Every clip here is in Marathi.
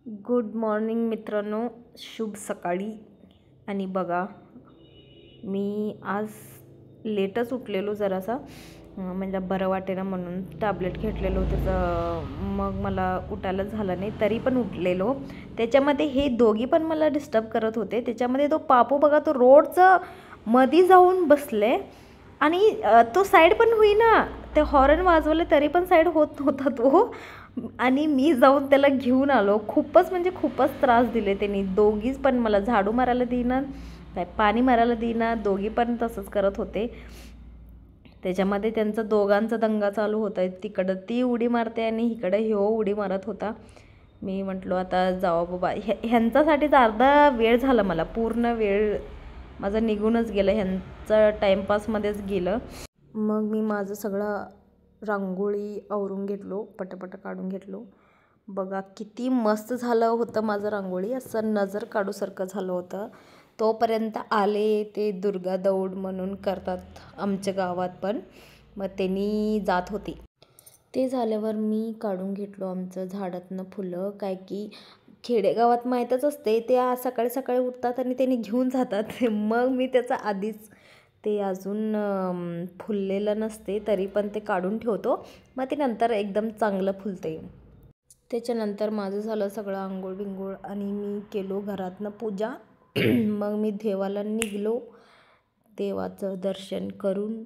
गुड मॉर्निंग मित्रांनो, शुभ सकाळी. आणि बघा, मी आज लेटच उठलेलो जरासा, म्हणजे बरं वाटेना म्हणून टॅब्लेट घेतलेलो त्याचं. मग मला उठायला झालं नाही, तरी पण उठलेलो. त्याच्यामध्ये हे दोघी पण मला डिस्टर्ब करत होते. त्याच्यामध्ये तो पापू बघा, तो रोडचं मधी जाऊन बसले आणि तो साईड पण होईना. ते हॉर्न वाजवले तरी पण साईड होत होता तो. आणि मी जाऊन त्याला घेऊन आलो. खूपच म्हणजे खूपच त्रास दिले त्यांनी. दोघीच पण मला झाडू मारायला देईना, काय पाणी मारायला देईना. दोघी पण तसंच करत होते. त्याच्यामध्ये त्यांचा दोघांचा दंगा चालू होता. तिकडं ती उडी मारते आणि इकडं ह्यो उडी मारत होता. मी म्हटलो आता जावा बाबा. ह्यांच्यासाठीच अर्धा वेळ झाला, मला पूर्ण वेळ माझा निघूनच गेलं, ह्यांचं टाईमपासमध्येच गेलं. मग मी माझं सगळं रांगोळी आवरून घेतलो, पटापट काढून घेतलो. बघा किती मस्त झालं होतं माझं रांगोळी, असं नजर काढूसारखं झालं होतं. तोपर्यंत आले ते दुर्गा दौड म्हणून करतात आमच्या गावात पण, मग त्यांनी जात होती. ते झाल्यावर मी काढून घेतलो आमचं झाडातनं फुलं. काय की खेडेगावात माहीतच असते, ते सकाळी सकाळी उठतात आणि त्यांनी घेऊन जातात. मग मी त्याचा आधीच, ते अजून फुललेलं नसते तरी पण ते काढून ठेवतो. मग ते नंतर एकदम चांगलं फुलते. त्याच्यानंतर माझं झालं सगळं आंघोळ बिंघोळ आणि मी केलो घरातनं पूजा. मग मी देवाला निघलो. देवाचं दर्शन करून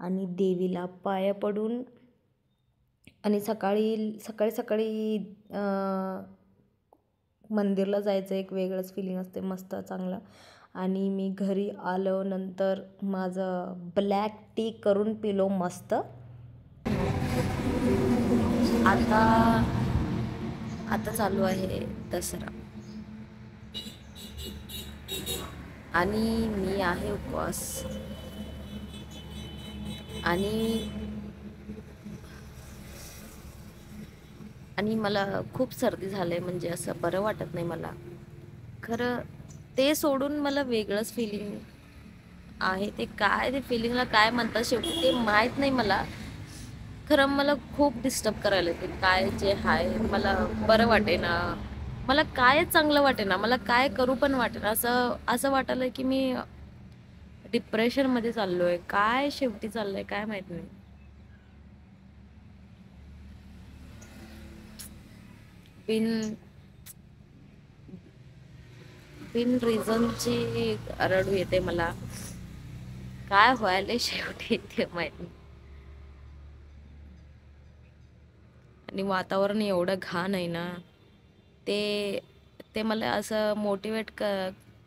आणि देवीला पाया पडून आणि सकाळी सकाळी सकाळी मंदिरला जायचं एक वेगळंच फिलिंग असते, मस्त चांगलं. आणि मी घरी आल्यानंतर माझं ब्लॅक टी करून पिलो मस्त. आता आता चालू आहे दसरा आणि मी आहे उपवास. आणि मला खूप सर्दी झाले, म्हणजे असं बरं वाटत नाही मला खरं. ते सोडून मला वेगळंच फिलिंग आहे. ते काय, ते फिलिंगला काय म्हणतात शेवटी ते माहीत नाही मला. खरं मला खूप डिस्टर्ब करायला ते काय जे आहे, मला बरं वाटे ना, मला काय चांगलं वाटे ना, मला काय करू पण वाटे ना. असं असं वाटायला की मी डिप्रेशनमध्ये चाललोय. काय शेवटी चाललंय काय माहित नाही. बिन बिन रिझनची रडू येते मला. काय व्हायला शेवटी ते माहित नाही. आणि वातावरण एवढं घाण आहे ना, ते ते मला असं मोटिवेट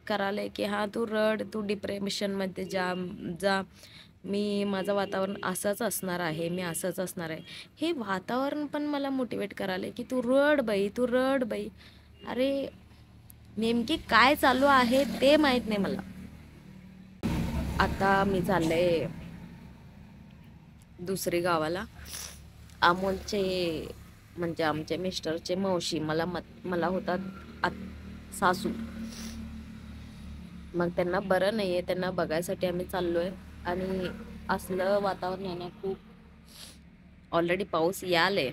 करायला की हां तू रड, तू डिप्रेशनमध्ये जा जा. मी माझं वातावरण असंच असणार आहे, मी असंच असणार आहे. हे वातावरण पण मला मोटिवेट करायला की तू रड बाई, तू रड बाई. अरे नेमकी काय चालू आहे ते माहीत नाही मला. आता मी चालले दुसरी गावाला. अमोलचे म्हणजे आमचे मिस्टरचे मावशी मला होतात सासू. मग त्यांना बरं नाही आहे, त्यांना बघायसाठी आम्ही चाललोय. आणि असलं वातावरण आहे ना, खूप ऑलरेडी पाऊस यायले.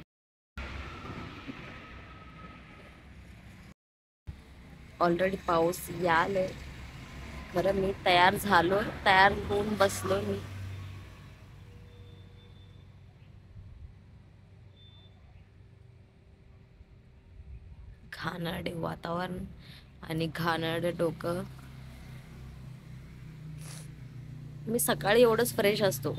खरं मी तयार झालोय, तयार होऊन बसलोय मी. घाणेरडे वातावरण आणि घाणेरडं डोकं. मी सकाळी एवढंच फ्रेश असतो,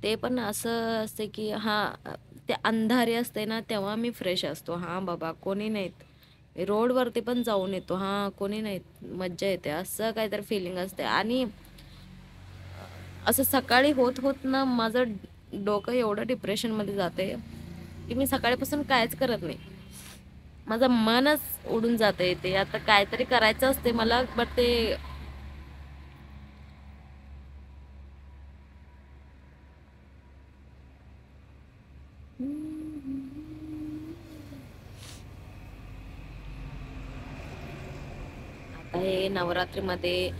ते पण असं असते की हां ते अंधारी असते ना तेव्हा मी फ्रेश असतो. हां बाबा कोणी नाहीत, रोडवरती पण जाऊन येतो, हां कोणी नाहीत, मज्जा येते, असं काहीतरी फिलिंग असते. आणि असं सकाळी होत होत ना माझं डोकं एवढं डिप्रेशनमध्ये जाते की मी सकाळीपासून कायच करत नाही. माझं मनच उडून जाते. ते आता काहीतरी करायचं असते मला, बट ते आता हे नवरात्रीमध्ये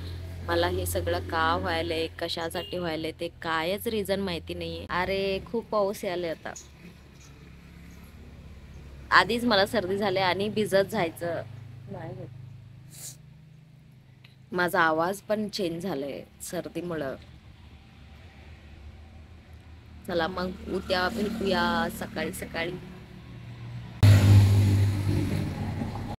मला हे सगळं का व्हायलंय, कशासाठी व्हायलंय, ते कायच रिझन माहिती नाहीये. अरे खूप पाऊस यायला आता. आधीच मला सर्दी झाली आणि भिजत जायचं नाही होत. माझा आवाज पण चेंज झालाय सर्दीमुळं. चला मग उद्या भेटूया सकाळी सकाळी.